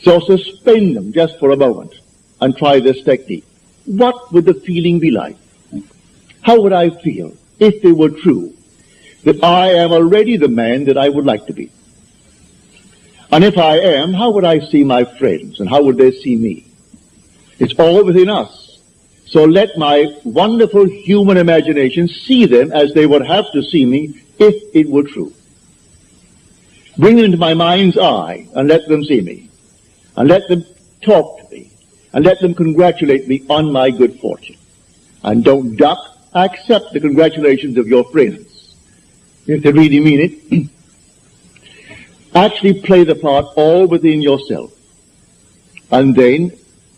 So suspend them just for a moment and try this technique. What would the feeling be like? How would I feel if it were true that I am already the man that I would like to be? And if I am, how would I see my friends and how would they see me? It's all within us. So let my wonderful human imagination see them as they would have to see me if it were true. Bring them into my mind's eye and let them see me. And let them talk to me. And let them congratulate me on my good fortune. And don't duck. Accept the congratulations of your friends. If they really mean it. Actually play the part all within yourself. And then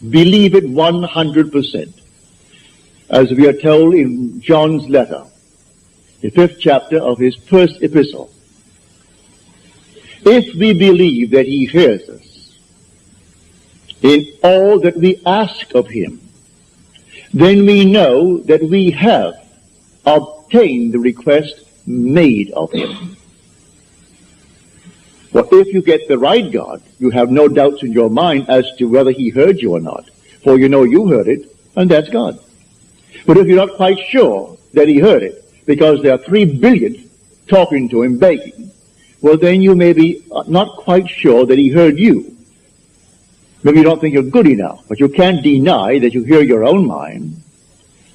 believe it 100%. As we are told in John's letter, the 5th chapter of his first epistle. If we believe that he hears us in all that we ask of him, then we know that we have obtained the request made of him. Well, if you get the right God, you have no doubts in your mind as to whether he heard you or not. For you know you heard it, and that's God. But if you're not quite sure that he heard it, because there are 3 billion talking to him, begging, well, then you may be not quite sure that he heard you. Maybe you don't think you're good enough, but you can't deny that you hear your own mind.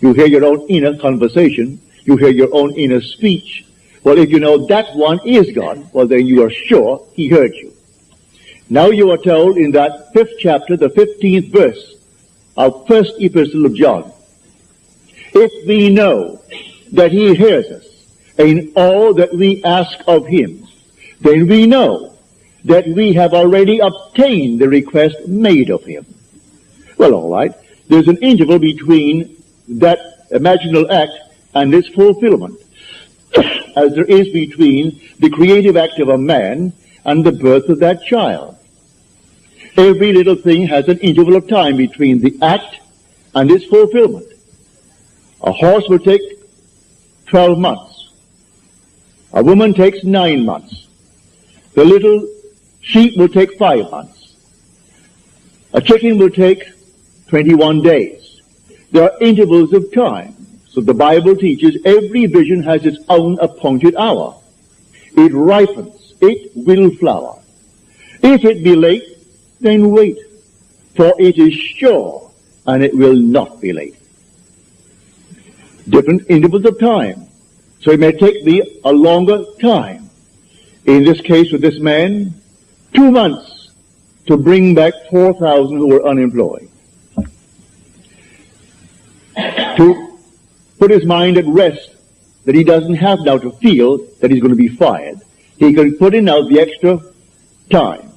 You hear your own inner conversation. You hear your own inner speech. Well, if you know that one is God, well, then you are sure he heard you. Now you are told in that 5th chapter, the 15th verse of first epistle of John, if we know that he hears us in all that we ask of him, then we know that we have already obtained the request made of him. Well, all right. There's an interval between that imaginal act and its fulfillment, as there is between the creative act of a man and the birth of that child. Every little thing has an interval of time between the act and its fulfillment. A horse will take 12 months. A woman takes 9 months. The little sheep will take 5 months. A chicken will take 21 days. There are intervals of time. So the Bible teaches every vision has its own appointed hour. It ripens. It will flower. If it be late, then wait, for it is sure, and it will not be late. Different intervals of time. So it may take me a longer time. In this case with this man, 2 months to bring back 4,000 who were unemployed. To put his mind at rest that he doesn't have now to feel that he's going to be fired. He can put in now the extra time.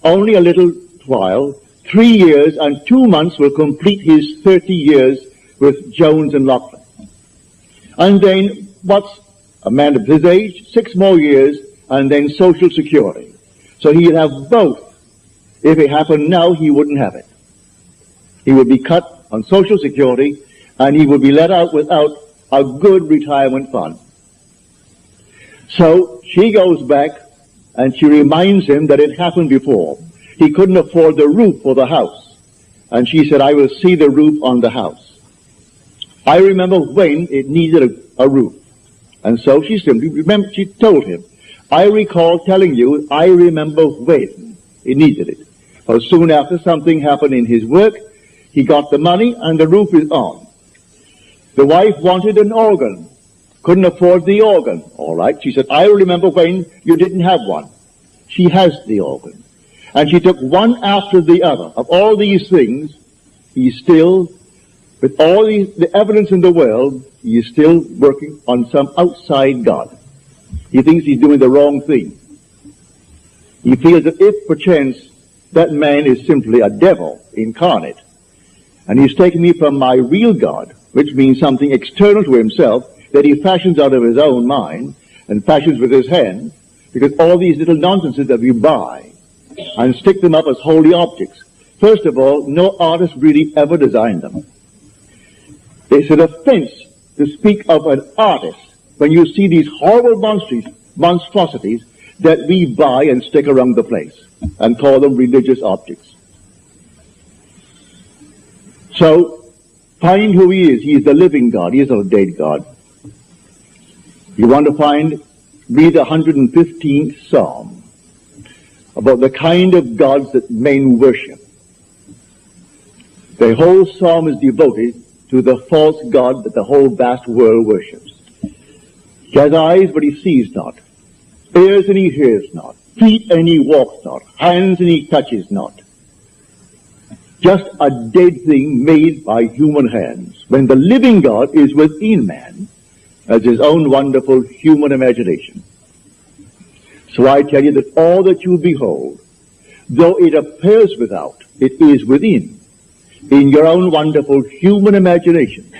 Only a little while, 3 years and 2 months will complete his 30 years with Jones and Lachlan. And then what's a man of his age? 6 more years and then Social Security. So he'd have both. If it happened now, he wouldn't have it. He would be cut on Social Security and he would be let out without a good retirement fund. So she goes back and she reminds him that it happened before. He couldn't afford the roof for the house. And she said, I will see the roof on the house. I remember when it needed a roof. And so she told him, I recall telling you, I remember when it needed it. But soon after something happened in his work, he got the money and the roof is on. The wife wanted an organ. Couldn't afford the organ. All right. She said, I remember when you didn't have one. She has the organ. And she took one after the other. Of all these things, he's still, with all the evidence in the world, he is still working on some outside God. He thinks he's doing the wrong thing. He feels that if perchance that man is simply a devil incarnate, and he's taken me from my real God, which means something external to himself, that he fashions out of his own mind, and fashions with his hand, because all these little nonsenses that we buy, and stick them up as holy objects. First of all, no artist really ever designed them. It's an offense to speak of an artist when you see these horrible monstrosities that we buy and stick around the place and call them religious objects. So, find who he is. He is the living God. He is not a dead God. You want to read the 115th Psalm about the kind of gods that men worship. The whole psalm is devoted to the false god that the whole vast world worships. He has eyes, but he sees not. Ears, and he hears not. Feet, and he walks not. Hands, and he touches not. Just a dead thing made by human hands, when the living God is within man as his own wonderful human imagination. So I tell you that all that you behold, though it appears without, it is within, in your own wonderful human imagination,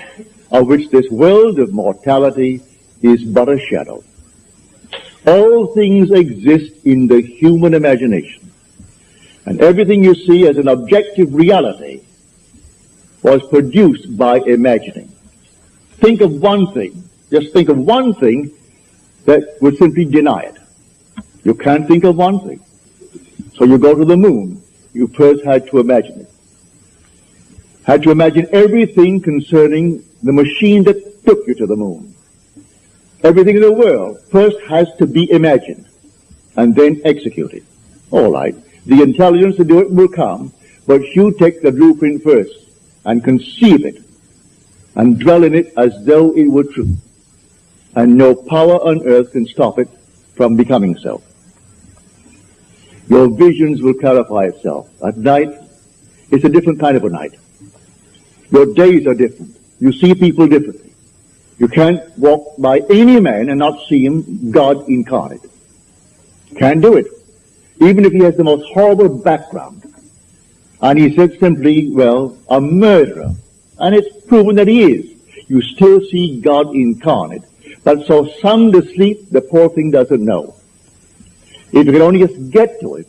of which this world of mortality is but a shadow. All things exist in the human imagination, and everything you see as an objective reality was produced by imagining. Think of one thing, just think of one thing that would simply deny it. You can't think of one thing. So you go to the moon. You first had to imagine it. Had to imagine everything concerning the machine that took you to the moon. Everything in the world first has to be imagined and then executed. All right. The intelligence to do it will come, but you take the blueprint first and conceive it and dwell in it as though it were true. And no power on earth can stop it from becoming so. Your visions will clarify itself. At night, it's a different kind of a night. Your days are different. You see people differently. You can't walk by any man and not see him God incarnate. Can't do it. Even if he has the most horrible background. And he said simply, well, a murderer. And it's proven that he is. You still see God incarnate. But so sound asleep, the poor thing doesn't know. If you could only just get to it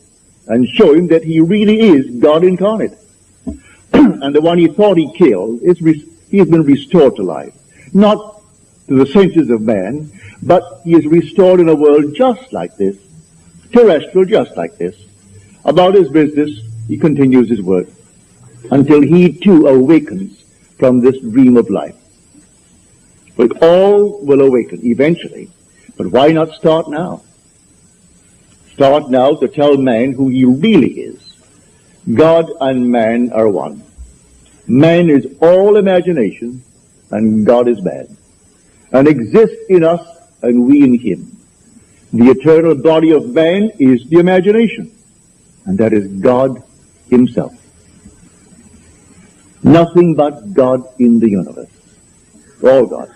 and show him that he really is God incarnate. And the one he thought he killed, he has been restored to life. Not to the senses of man, but he is restored in a world just like this, terrestrial just like this. About his business, he continues his work until he too awakens from this dream of life. But all will awaken eventually. But why not start now? Start now to tell man who he really is. God and man are one. Man is all imagination, and God is man, and exists in us, and we in him. The eternal body of man is the imagination, and that is God himself. Nothing but God in the universe. All God.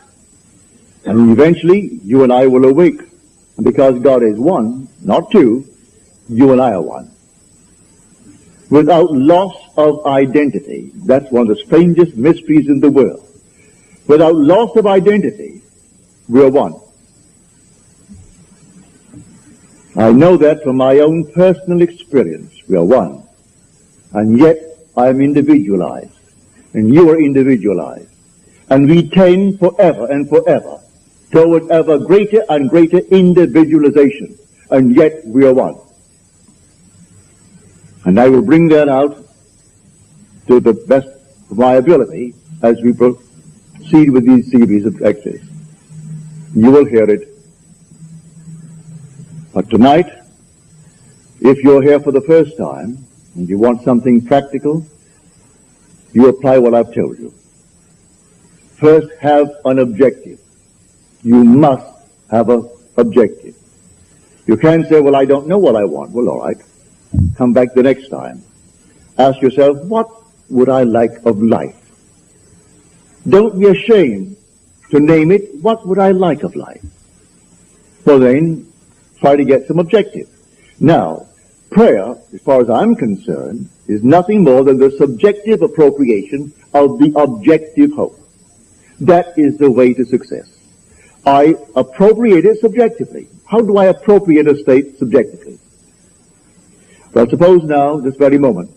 And eventually, you and I will awake. And because God is one, not two, you and I are one. Without loss of identity, that's one of the strangest mysteries in the world. Without loss of identity, we are one. I know that from my own personal experience. We are one. And yet, I am individualized. And you are individualized. And we tend forever and forever toward ever greater and greater individualization. And yet, we are one. And I will bring that out to the best of my ability as we proceed with these series of lectures. You will hear it. But tonight, if you're here for the first time and you want something practical, you apply what I've told you. First, have an objective. You must have an objective. You can't say, well, I don't know what I want. Well, all right. Come back the next time. Ask yourself, what would I like of life? Don't be ashamed to name it, what would I like of life? Well then, try to get some objective. Now, prayer, as far as I'm concerned, is nothing more than the subjective appropriation of the objective hope. That is the way to success. I appropriate it subjectively. How do I appropriate a state subjectively? Well, suppose now, this very moment,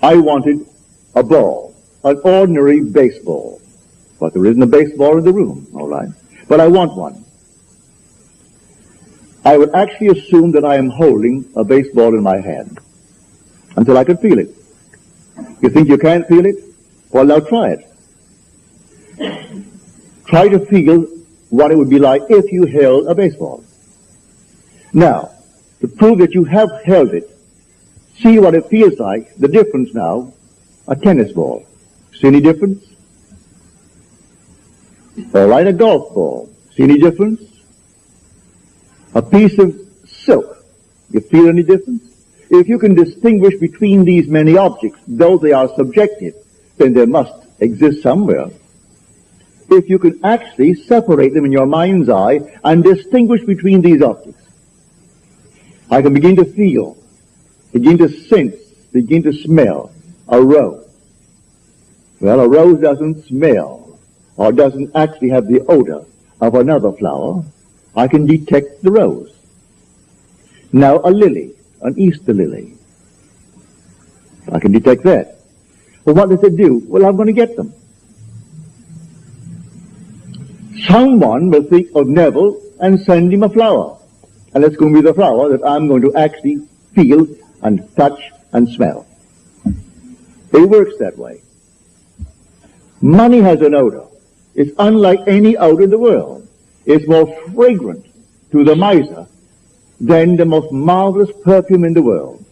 I wanted a ball, an ordinary baseball. But there isn't a baseball in the room, all right? But I want one. I would actually assume that I am holding a baseball in my hand until I could feel it. You think you can't feel it? Well, now try it. Try to feel what it would be like if you held a baseball. Now, to prove that you have held it, see what it feels like, the difference now, a tennis ball. See any difference? All right, a golf ball. See any difference? A piece of silk. You feel any difference? If you can distinguish between these many objects, though they are subjective, then there must exist somewhere. If you can actually separate them in your mind's eye and distinguish between these objects, I can begin to feel, begin to sense, begin to smell a rose. Well, a rose doesn't smell or doesn't actually have the odor of another flower. I can detect the rose. Now a lily, an Easter lily. I can detect that. Well, what does it do? Well, I'm going to get them. Someone will think of Neville and send him a flower. And it's going to be the flower that I'm going to actually feel and touch and smell. It works that way. Money has an odor. It's unlike any odor in the world. It's more fragrant to the miser than the most marvelous perfume in the world.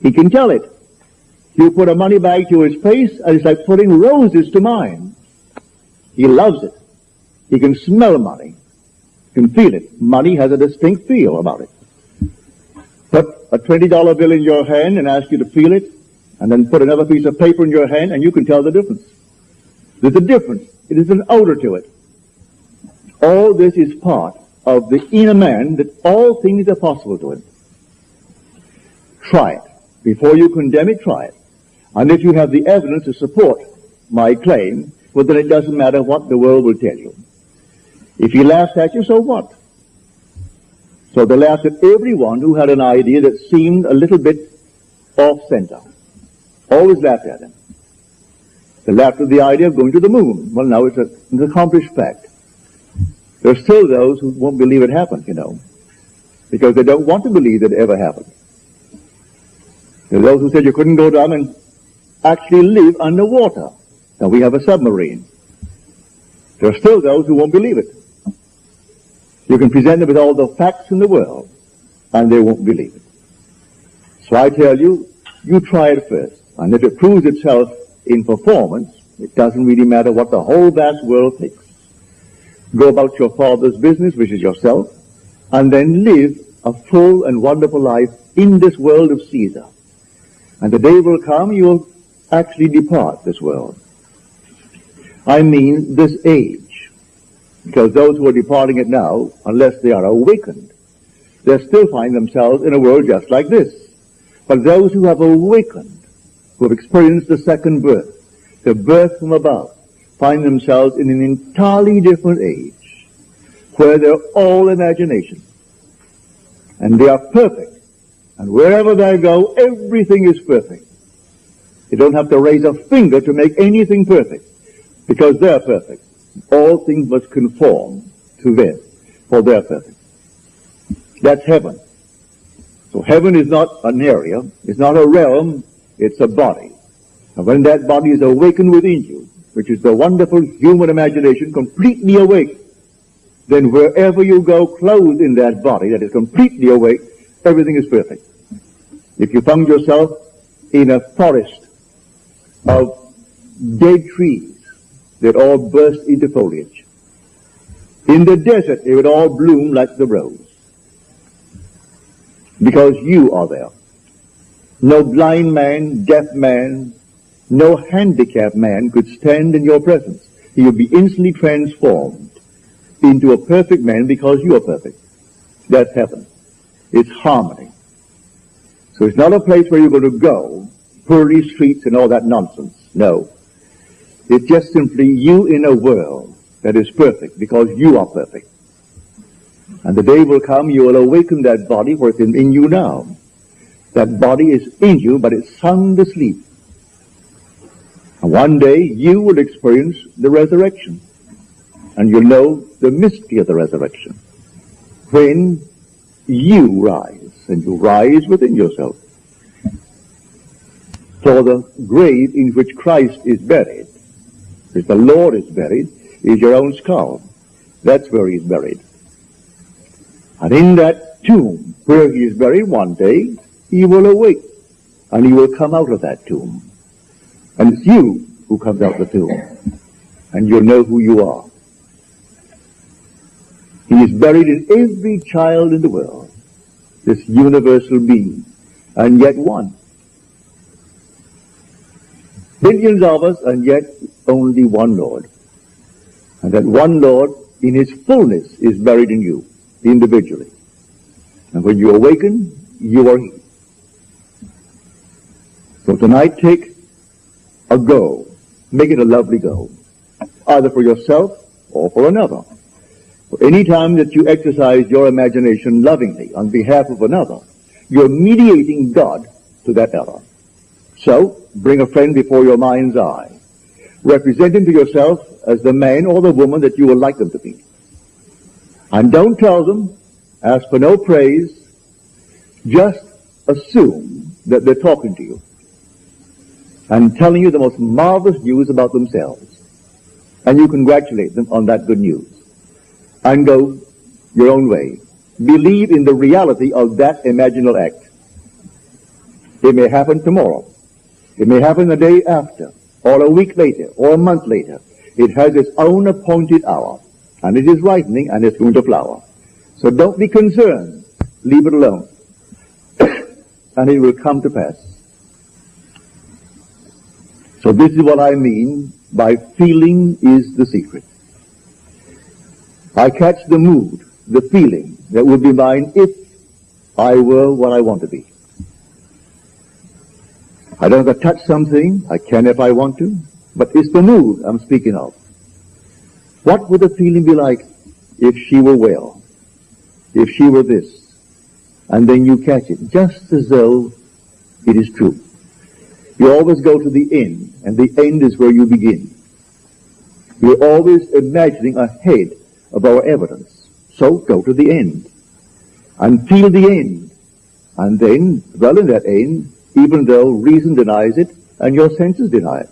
He can tell it. You put a money bag to his face, and it's like putting roses to mine. He loves it. He can smell money. He can feel it. Money has a distinct feel about it. Put a $20 bill in your hand and ask you to feel it, and then put another piece of paper in your hand, and you can tell the difference. There's a difference. It is an odor to it. All this is part of the inner man, that all things are possible to him. Try it. Before you condemn it, try it. And if you have the evidence to support my claim, well, then it doesn't matter what the world will tell you. If he laughs at you, so what? So they laughed at everyone who had an idea that seemed a little bit off-center. Always laughed at him. They laughed at the idea of going to the moon. Well, now it's an accomplished fact. There are still those who won't believe it happened, you know, because they don't want to believe that it ever happened. There are those who said you couldn't go down and actually live underwater. Now we have a submarine. There are still those who won't believe it. You can present them with all the facts in the world, and they won't believe it. So I tell you, you try it first. And if it proves itself in performance, it doesn't really matter what the whole vast world thinks. Go about your Father's business, which is yourself, and then live a full and wonderful life in this world of Caesar. And the day will come you will actually depart this world. I mean this age. Because those who are departing it now, unless they are awakened, they still find themselves in a world just like this. But those who have awakened, who have experienced the second birth, the birth from above, find themselves in an entirely different age, where they're all imagination. And they are perfect. And wherever they go, everything is perfect. You don't have to raise a finger to make anything perfect, because they're perfect. All things must conform to them, for they're perfect. That's heaven. So heaven is not an area, it's not a realm, it's a body. And when that body is awakened within you, which is the wonderful human imagination completely awake, then wherever you go clothed in that body that is completely awake, everything is perfect. If you found yourself in a forest of dead trees, they'd all burst into foliage. In the desert, they would all bloom like the rose. Because you are there. No blind man, deaf man, no handicapped man could stand in your presence. He would be instantly transformed into a perfect man because you are perfect. That's heaven. It's harmony. So it's not a place where you're going to go, pearly streets and all that nonsense. No. It's just simply you in a world that is perfect because you are perfect. And the day will come, you will awaken that body where it's in you now. That body is in you, but it's sound asleep. And one day you will experience the resurrection. And you'll know the mystery of the resurrection. When you rise, and you rise within yourself. For the grave in which Christ is buried, which the Lord is buried, is your own skull. That's where he is buried. And in that tomb where he is buried, one day he will awake, and he will come out of that tomb. And it's you who comes out of the tomb, and you'll know who you are. He is buried in every child in the world, this universal being, and yet one. Billions of us, and yet only one Lord. And that one Lord, in his fullness, is buried in you, individually. And when you awaken, you are he. So tonight, take a go. Make it a lovely go. Either for yourself or for another. For any time that you exercise your imagination lovingly on behalf of another, you're mediating God to that other. So, bring a friend before your mind's eye. Represent him to yourself as the man or the woman that you would like them to be. And don't tell them, ask for no praise, just assume that they're talking to you and telling you the most marvelous news about themselves. And you congratulate them on that good news. And go your own way. Believe in the reality of that imaginal act. It may happen tomorrow. It may happen the day after, or a week later, or a month later. It has its own appointed hour, and it is ripening, and it's going to flower. So don't be concerned. Leave it alone. And it will come to pass. So this is what I mean by feeling is the secret. I catch the mood, the feeling that would be mine if I were what I want to be. I don't have to touch something. I can if I want to. But it's the mood I'm speaking of. What would the feeling be like if she were well? If she were this? And then you catch it, just as though it is true. You always go to the end, and the end is where you begin. We're always imagining ahead of our evidence. So go to the end, and feel the end. And then dwell in that end, even though reason denies it and your senses deny it.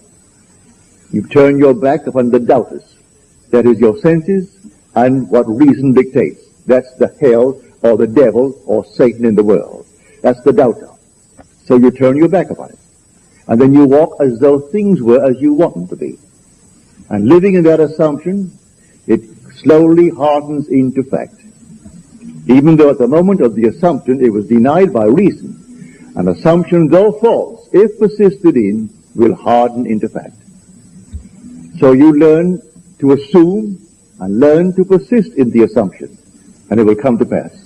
You turn your back upon the doubters. That is your senses and what reason dictates. That's the hell or the devil or Satan in the world. That's the doubter. So you turn your back upon it. And then you walk as though things were as you want them to be. And living in that assumption, it slowly hardens into fact. Even though at the moment of the assumption it was denied by reason, an assumption, though false, if persisted in, will harden into fact. So you learn to assume and learn to persist in the assumption, and it will come to pass.